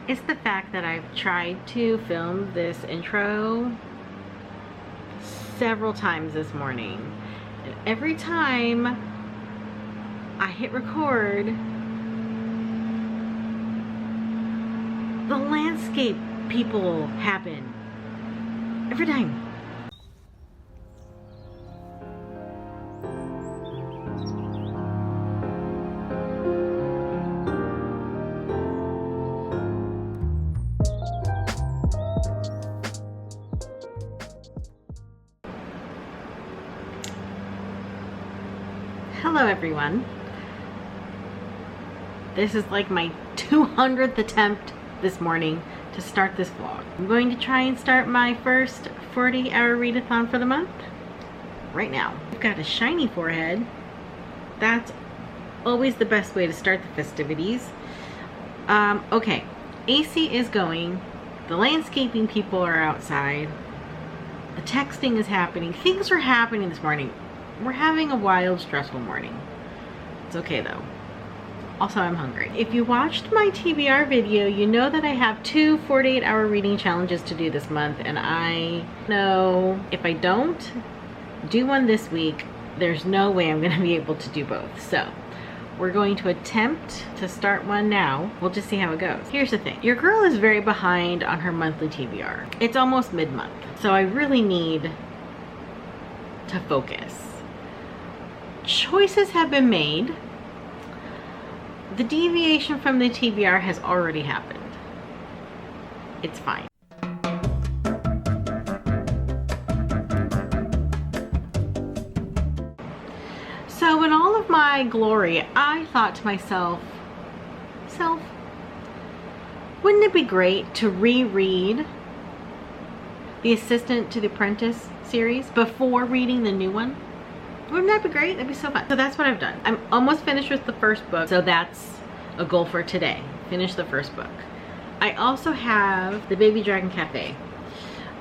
It's the fact that I've tried to film this intro several times this morning, and every time I hit record, the landscape people happen. Every time. Hello everyone. This is like my 200th attempt this morning to start this vlog. I'm going to try and start my first 40-hour readathon for the month right now. I've got a shiny forehead. That's always the best way to start the festivities. Okay, AC is going. The landscaping people are outside. The texting is happening. Things are happening this morning. We're having a wild, stressful morning. It's okay though. Also, I'm hungry. If you watched my TBR video, you know that I have two 48-hour reading challenges to do this month, and I know if I don't do one this week, there's no way I'm gonna be able to do both. So we're going to attempt to start one now. We'll just see how it goes. Here's the thing. Your girl is very behind on her monthly TBR. It's almost mid-month, so I really need to focus. Choices have been made. The deviation from the TBR has already happened. It's fine. So in all of my glory, I thought to myself, wouldn't it be great to reread The Assistant to the Apprentice series before reading the new one? Wouldn't that be great? That'd be so fun. So that's what I've done. I'm almost finished with the first book, so that's a goal for today. Finish the first book. I also have The Baby Dragon Cafe,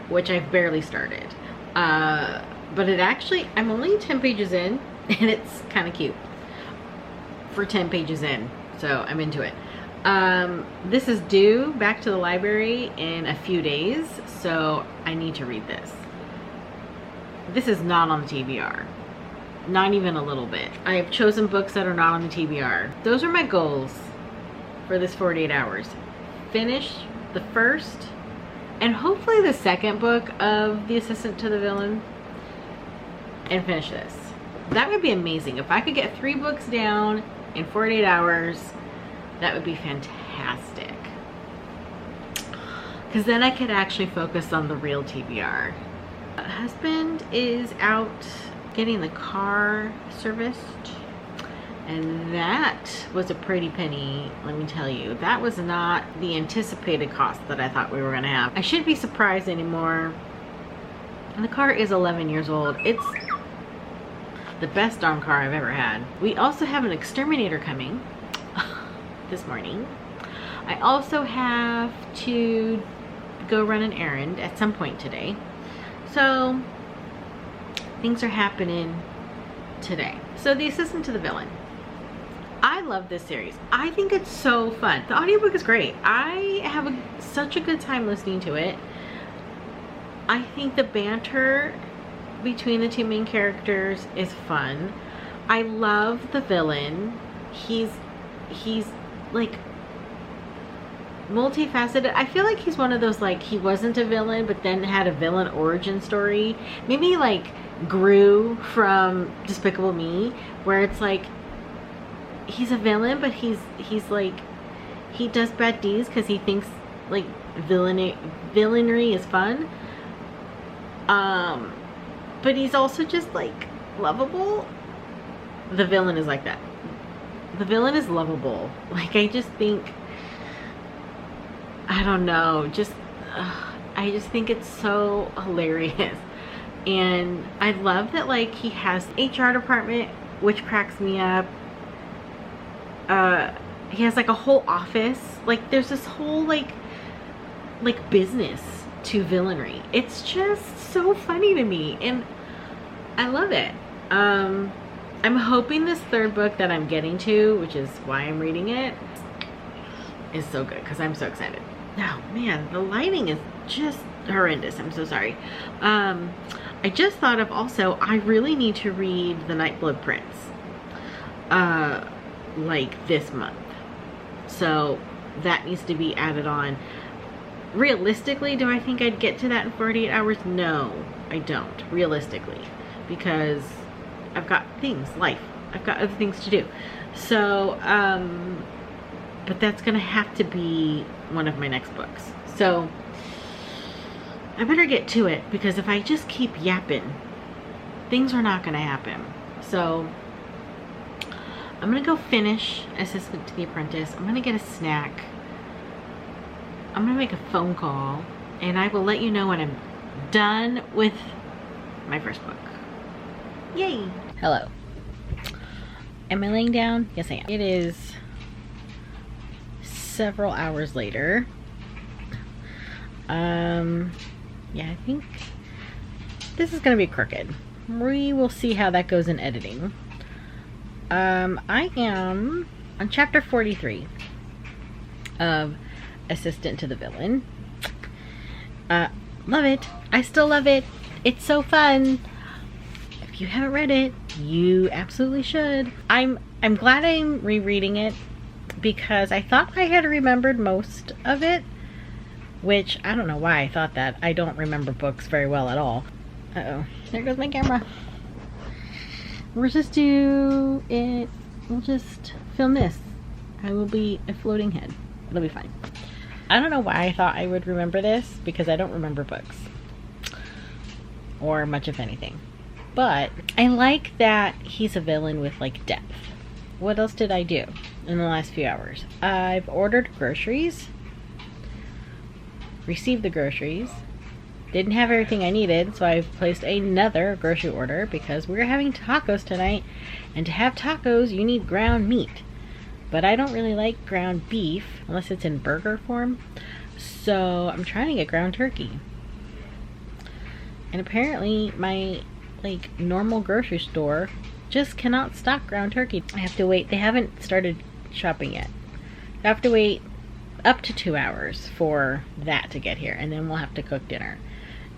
which I've barely started. But it actually, I'm only 10 pages in, and it's kind of cute for 10 pages in, so I'm into it. This is due back to the library in a few days, so I need to read this. This is not on the TBR. Not even a little bit. I have chosen books that are not on the TBR. Those are my goals for this 48 hours. Finish the first and hopefully the second book of The Assistant to the Villain and finish this. That would be amazing. If I could get 3 books down in 48 hours, that would be fantastic. Because then I could actually focus on the real TBR. My husband is out getting the car serviced, and that was a pretty penny, let me tell you. That was not the anticipated cost that I thought we were gonna have. I shouldn't be surprised anymore. And the car is 11 years old. It's the best darn car I've ever had. We also have an exterminator coming this morning. I also have to go run an errand at some point today. So things are happening today. So The Assistant to the Villain. I love this series. I think it's so fun. The audiobook is great. I have such a good time listening to it. I think the banter between the two main characters is fun. I love the villain. He's like multifaceted. I feel like he's one of those, like, he wasn't a villain but then had a villain origin story. Maybe like grew from Despicable Me, where it's like he's a villain but he's like, he does bad deeds because he thinks like villainy is fun, but he's also just like lovable. The villain is like that. The villain is lovable. Like, I just think, I don't know, just I just think it's so hilarious. And I love that, like, he has an HR department, which cracks me up. He has like a whole office. Like, there's this whole like business to villainy. It's just so funny to me, and I love it. I'm hoping this third book that I'm getting to, which is why I'm reading it, is so good, because I'm so excited. Oh man, the lighting is just horrendous. I'm so sorry. I just thought of also, I really need to read The Nightblood Prince. Like this month. So that needs to be added on. Realistically, do I think I'd get to that in 48 hours? No, I don't. Realistically. Because I've got things, life. I've got other things to do. So, but that's gonna have to be one of my next books. So I better get to it, because if I just keep yapping, things are not gonna happen. So I'm gonna go finish Assistant to the Apprentice. I'm gonna get a snack. I'm gonna make a phone call, and I will let you know when I'm done with my first book. Yay! Hello. Am I laying down? Yes, I am. It is several hours later. Yeah, I think this is gonna be crooked. We will see how that goes in editing. I am on chapter 43 of Assistant to the Villain. Love it. I still love it. It's so fun. If you haven't read it, you absolutely should. I'm glad I'm rereading it, because I thought I had remembered most of it, which I don't know why I thought that. I don't remember books very well at all. Uh-oh. There goes my camera. We'll just do it. We'll just film this. I will be a floating head. It'll be fine. I don't know why I thought I would remember this, because I don't remember books. Or much of anything. But I like that he's a villain with, like, depth. What else did I do in the last few hours? I've ordered groceries. Received the groceries. Didn't have everything I needed, so I've placed another grocery order, because we're having tacos tonight, and to have tacos you need ground meat, but I don't really like ground beef unless it's in burger form, so I'm trying to get ground turkey. And apparently my normal grocery store just cannot stock ground turkey. I have to wait. They haven't started shopping yet. I have to wait up to 2 hours for that to get here, and then we'll have to cook dinner.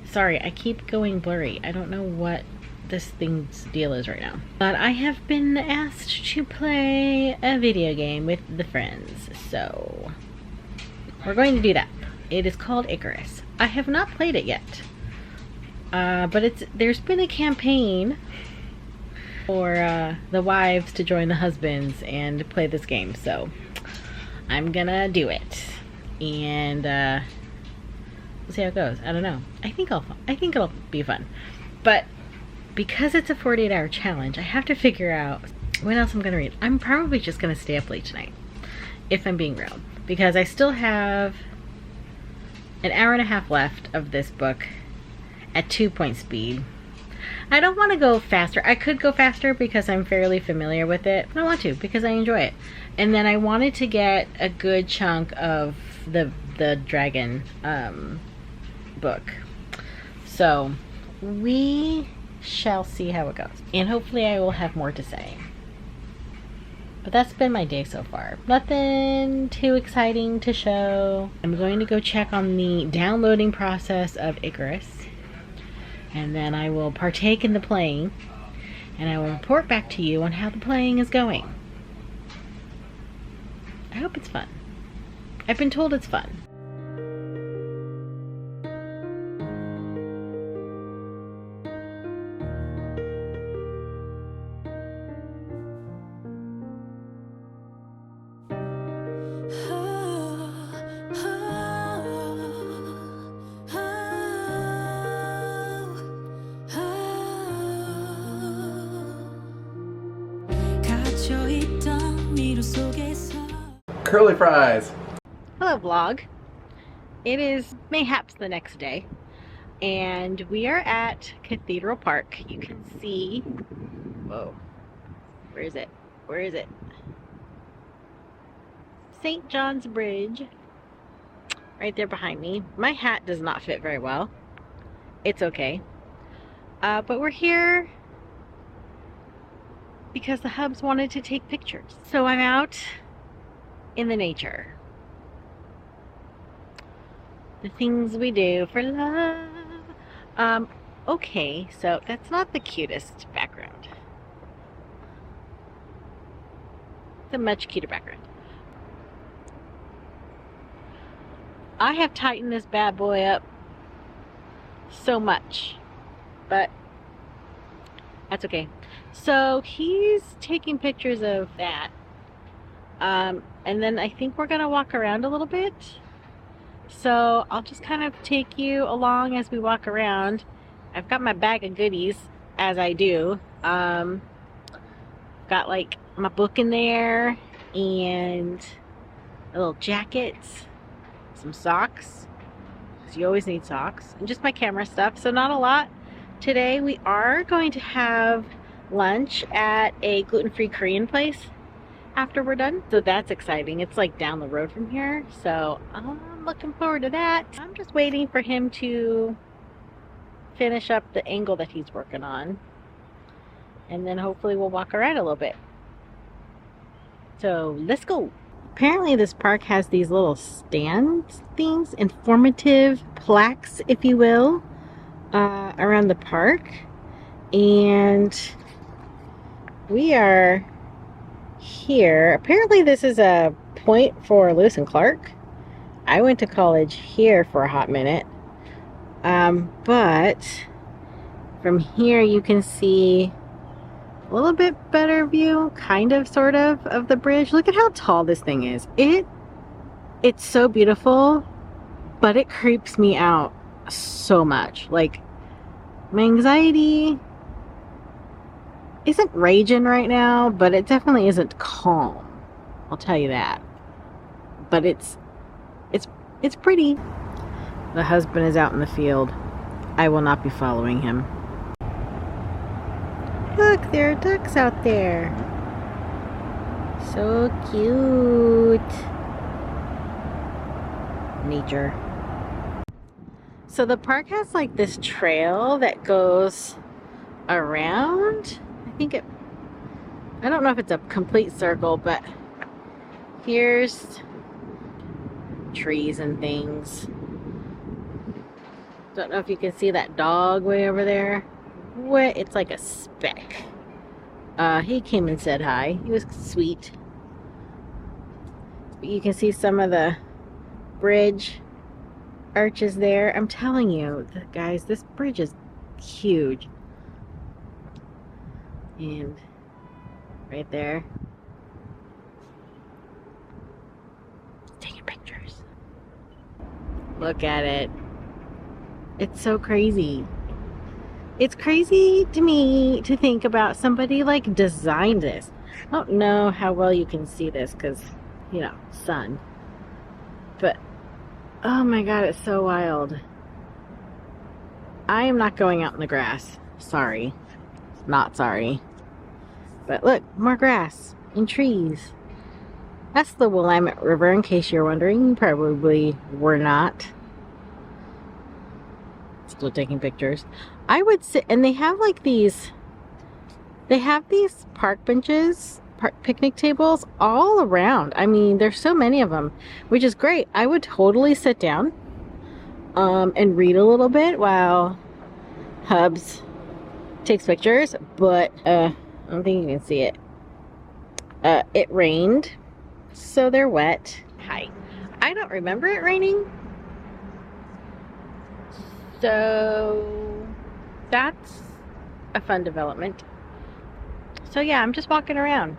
Sorry, I keep going blurry. I don't know what this thing's deal is right now. But I have been asked to play a video game with the friends, so we're going to do that. It is called Icarus. I have not played it yet. But there's been a campaign for the wives to join the husbands and play this game, so I'm gonna do it. And we'll see how it goes. I don't know. I think it'll be fun. But because it's a 48-hour challenge, I have to figure out what else I'm gonna read. I'm probably just gonna stay up late tonight, if I'm being real, because I still have an hour and a half left of this book at 2-point speed. I don't want to go faster. I could go faster because I'm fairly familiar with it, but I want to because I enjoy it. And then I wanted to get a good chunk of the dragon book. So we shall see how it goes. And hopefully I will have more to say. But that's been my day so far. Nothing too exciting to show. I'm going to go check on the downloading process of Icarus. And then I will partake in the playing. And I will report back to you on how the playing is going. I hope it's fun. I've been told it's fun. Curly fries. Hello vlog. It is mayhaps the next day and we are at Cathedral Park. You can see, whoa, where is it? Where is it? St. John's Bridge right there behind me. My hat does not fit very well. It's okay. But we're here because the hubs wanted to take pictures. So I'm out in the nature. The things we do for love. Okay, so that's not the cutest background. It's a much cuter background. I have tightened this bad boy up so much, but that's okay. So he's taking pictures of that. And then I think we're gonna walk around a little bit. So I'll just kind of take you along as we walk around. I've got my bag of goodies, as I do. Got like my book in there and a little jacket, some socks, because you always need socks, and just my camera stuff. So not a lot. Today we are going to have lunch at a gluten-free Korean place after we're done. So that's exciting. It's like down the road from here. So I'm looking forward to that. I'm just waiting for him to finish up the angle that he's working on. And then hopefully we'll walk around a little bit. So let's go. Apparently this park has these little stand things, informative plaques, if you will, around the park. And we are here. Apparently this is a point for Lewis and Clark. I went to college here for a hot minute. But from here you can see a little bit better view, kind of, sort of the bridge. Look at how tall this thing is. It's so beautiful, but it creeps me out so much. Like, my anxiety isn't raging right now, but it definitely isn't calm. I'll tell you that. But it's pretty. The husband is out in the field. I will not be following him. Look, there are ducks out there. So cute. Nature. So the park has like this trail that goes around. I don't know if it's a complete circle, but here's trees and things. Don't know if you can see that dog way over there. What? It's like a speck. He came and said hi. He was sweet. But you can see some of the bridge arches there. I'm telling you, guys, this bridge is huge. And right there, taking pictures. Look at it. It's so crazy. It's crazy to me to think about somebody like designed this. I don't know how well you can see this because, you know, sun. But, oh my God, it's so wild. I am not going out in the grass. Sorry. Not sorry. But look, more grass and trees. That's the Willamette River, in case you're wondering. You probably were not. Still taking pictures. I would sit, and they have like these park benches, park picnic tables all around. I mean, there's so many of them, which is great. I would totally sit down and read a little bit while Hubs takes pictures, but I don't think you can see it. It rained, so they're wet. Hi. I don't remember it raining. So that's a fun development. So yeah, I'm just walking around,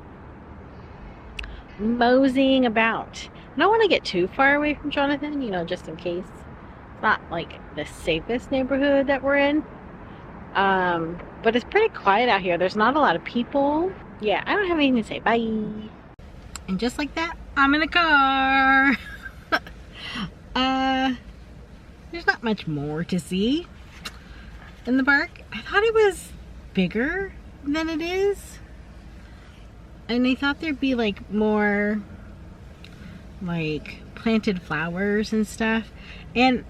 moseying about. I don't want to get too far away from Jonathan, you know, just in case. It's not like the safest neighborhood that we're in. But it's pretty quiet out here. There's not a lot of people. Yeah, I don't have anything to say. Bye. And just like that, I'm in the car. There's not much more to see in the park. I thought it was bigger than it is. And I thought there'd be like more like planted flowers and stuff. And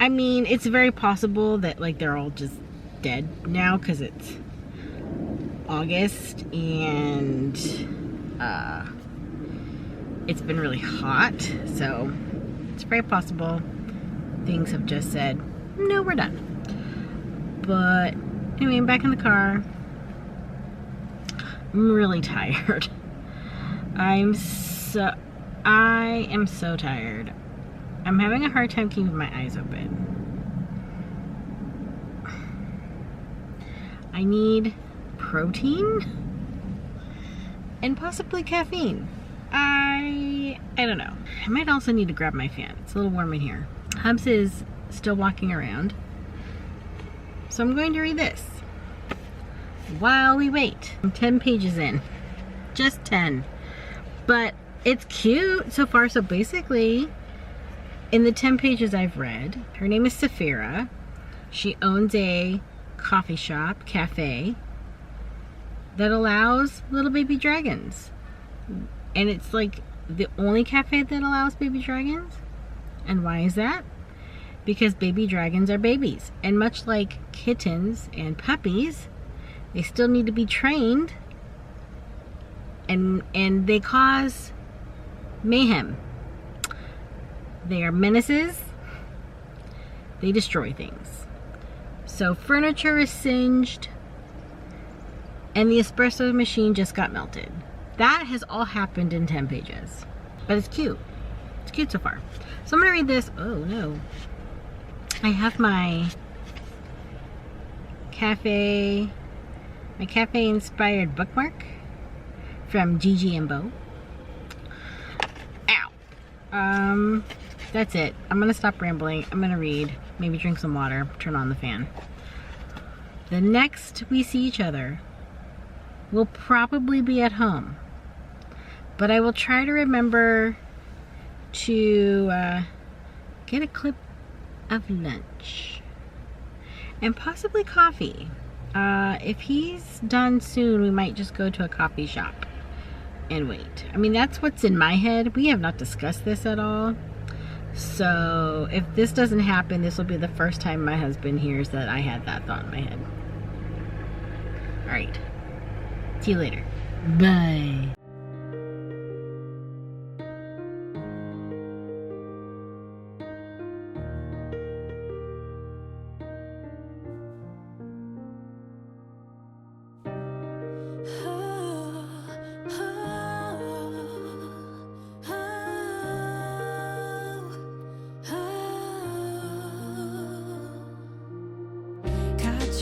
I mean, it's very possible that like they're all just dead now because it's August and it's been really hot, so it's very possible things have just said, no, we're done. But anyway, I'm back in the car. I'm really tired. I am so tired. I'm having a hard time keeping my eyes open. I need protein and possibly caffeine. I don't know. I might also need to grab my fan. It's a little warm in here. Hubs is still walking around. So I'm going to read this while we wait. I'm 10 pages in. Just 10. But it's cute so far. So basically, in the 10 pages I've read, her name is Saphira. She owns a coffee shop, cafe, that allows little baby dragons. And it's like the only cafe that allows baby dragons. And why is that? Because baby dragons are babies. And much like kittens and puppies, they still need to be trained. And they cause mayhem. They are menaces. They destroy things. So furniture is singed. And the espresso machine just got melted. That has all happened in 10 pages. But it's cute. It's cute so far. So I'm going to read this. Oh, no. I have my cafe-inspired bookmark from Gigi and Bo. Ow. That's it. I'm going to stop rambling. I'm going to read. Maybe drink some water. Turn on the fan. The next we see each other will probably be at home. But I will try to remember to get a clip of lunch. And possibly coffee. If he's done soon, we might just go to a coffee shop and wait. I mean, that's what's in my head. We have not discussed this at all. So if this doesn't happen, this will be the first time my husband hears that I had that thought in my head. Alright. See you later. Bye.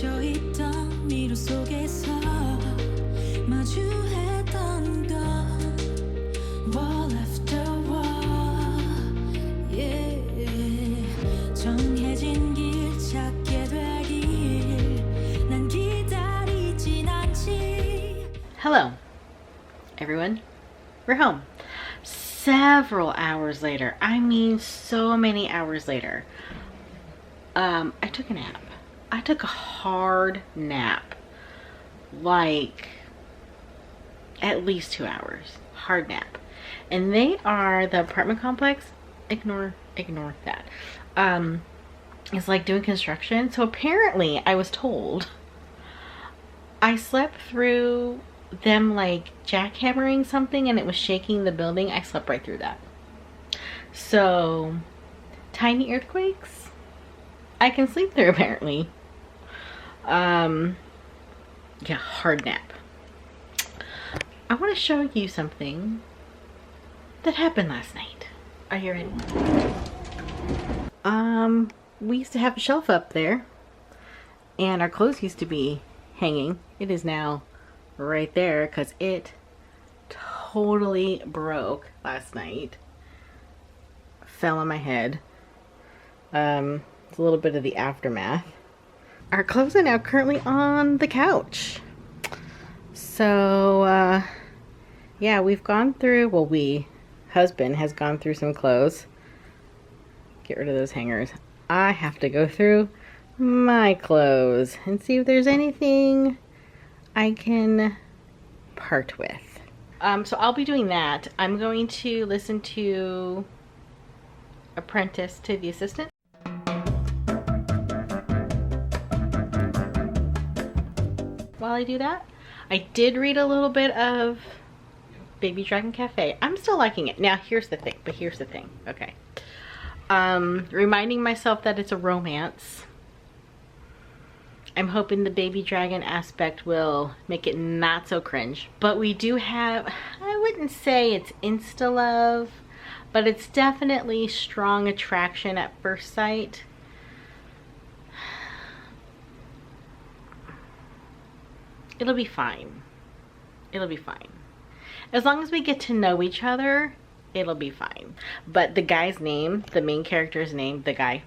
갇혀있던 미로 속에서 마주했던 건 wall after wall, yeah. 정해진 길 찾게 되길 난 기다리진 않지. Hello, everyone. We're home. Several hours later. I mean, so many hours later. I took a nap. I took a hard nap. Like, at least 2 hours. Hard nap. And they are the apartment complex. Ignore that. It's like doing construction. So apparently, I was told I slept through them like jackhammering something and it was shaking the building. I slept right through that. So, tiny earthquakes, I can sleep through apparently. Yeah, hard nap. I want to show you something that happened last night. Are you ready? We used to have a shelf up there and our clothes used to be hanging. It is now right there because it totally broke last night. Fell on my head. It's a little bit of the aftermath. Our clothes are now currently on the couch. So, yeah, we've gone through, well, husband has gone through some clothes. Get rid of those hangers. I have to go through my clothes and see if there's anything I can part with. So I'll be doing that. I'm going to listen to Apprentice to the Assistant. While I do that, I did read a little bit of Baby Dragon Cafe. I'm still liking it. Now, here's the thing, okay. Reminding myself that it's a romance. I'm hoping the baby dragon aspect will make it not so cringe. But we do have, I wouldn't say it's insta-love, but it's definitely strong attraction at first sight. It'll be fine. It'll be fine. As long as we get to know each other, it'll be fine. But the guy's name, the main character's name, the guy,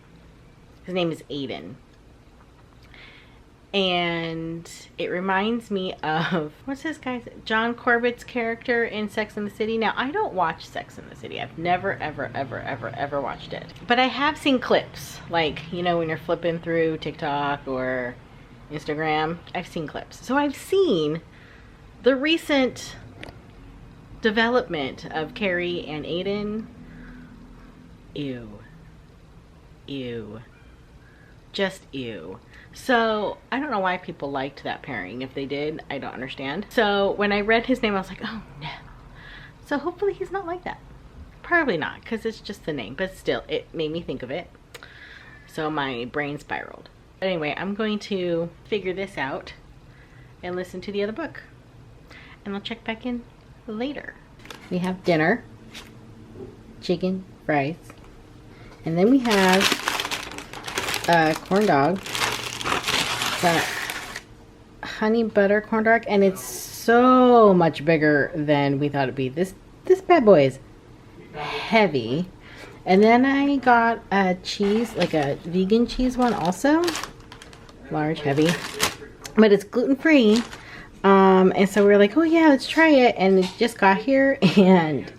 his name is Aiden. And it reminds me of, what's this guy's, John Corbett's character in Sex and the City. Now, I don't watch Sex and the City. I've never, ever watched it. But I have seen clips. Like, you know, when you're flipping through TikTok or Instagram, I've seen clips. So I've seen the recent development of Carrie and Aiden. Ew. Ew. Just ew. So I don't know why people liked that pairing. If they did, I don't understand. So when I read his name, I was like, oh no. So hopefully he's not like that. Probably not, because it's just the name, but still, it made me think of it. So my brain spiraled. But anyway, I'm going to figure this out and listen to the other book. And I'll check back in later. We have dinner, chicken, fries, and then we have a corn dog. That honey butter corn dog, and it's so much bigger than we thought it'd be. This bad boy is heavy. And then I got a cheese, like a vegan cheese one also. Large, heavy. But it's gluten-free. And so we were like, oh yeah, let's try it. And it just got here, and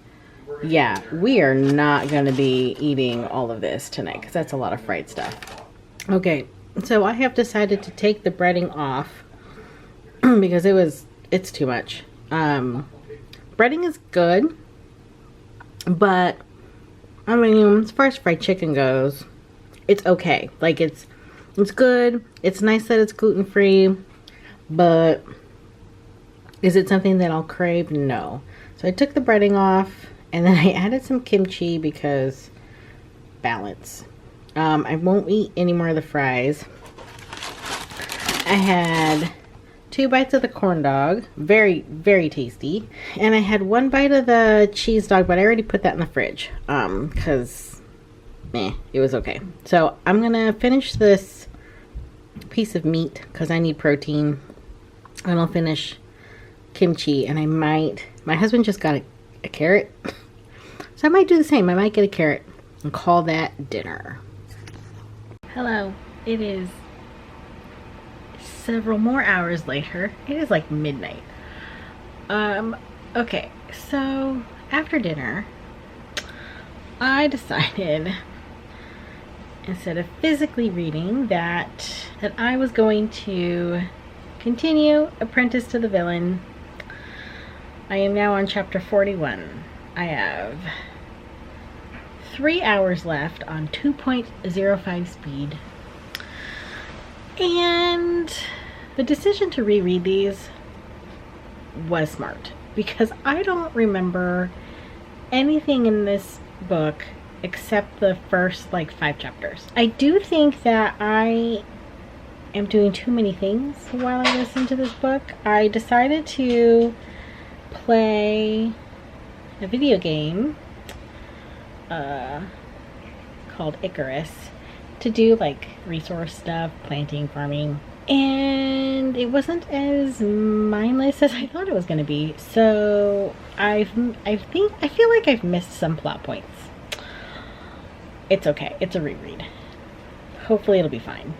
yeah, we are not gonna be eating all of this tonight because that's a lot of fried stuff. Okay, so I have decided to take the breading off because it's too much. Breading is good, but I mean, as far as fried chicken goes, it's okay. Like, it's good. It's nice that it's gluten-free, but is it something that I'll crave? No. So I took the breading off, and then I added some kimchi because balance. I won't eat any more of the fries. I had 2 bites of the corn dog. Very, very tasty. And I had 1 bite of the cheese dog, but I already put that in the fridge. Because, it was okay. So I'm going to finish this piece of meat because I need protein. And I'll finish kimchi, and I might, my husband just got a carrot. So I might do the same. I might get a carrot and call that dinner. Hello, it is several more hours later. It is like midnight. Okay, so after dinner, I decided, instead of physically reading, that I was going to continue Apprentice to the Villain. I am now on chapter 41. I have 3 hours left on 2.05 speed. And the decision to reread these was smart because I don't remember anything in this book except the first like 5 chapters. I do think that I am doing too many things while I listen to this book. I decided to play a video game called Icarus to do like resource stuff, planting, farming, and it wasn't as mindless as I thought it was going to be. So I feel like I've missed some plot points. It's okay. It's a reread. Hopefully it'll be fine.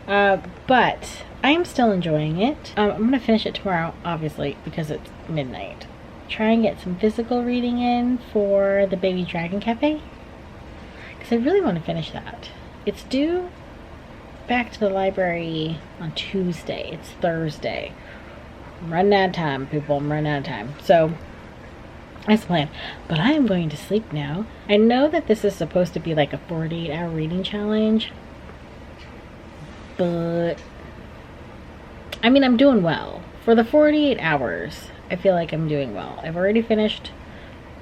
But I am still enjoying it. I'm going to finish it tomorrow, obviously, because it's midnight. Try and get some physical reading in for the Baby Dragon Cafe, because I really want to finish that. It's due back to the library on Tuesday. It's Thursday. I'm running out of time, people. I'm running out of time. So that's the plan. But I am going to sleep now. I know that this is supposed to be like a 48-hour reading challenge, but I mean, I'm doing well. For the 48 hours, I feel like I'm doing well. I've already finished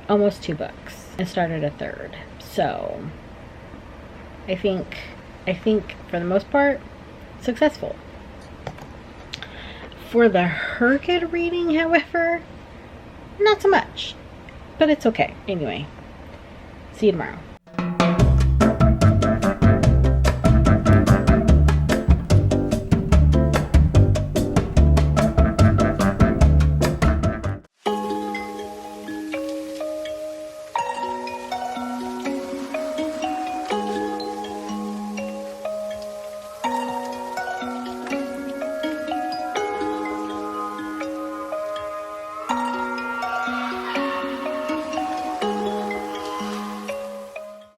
almost 2 books and started a 3rd. So I think for the most part, successful. For the Herkid reading, however, not so much. But it's okay. Anyway, see you tomorrow.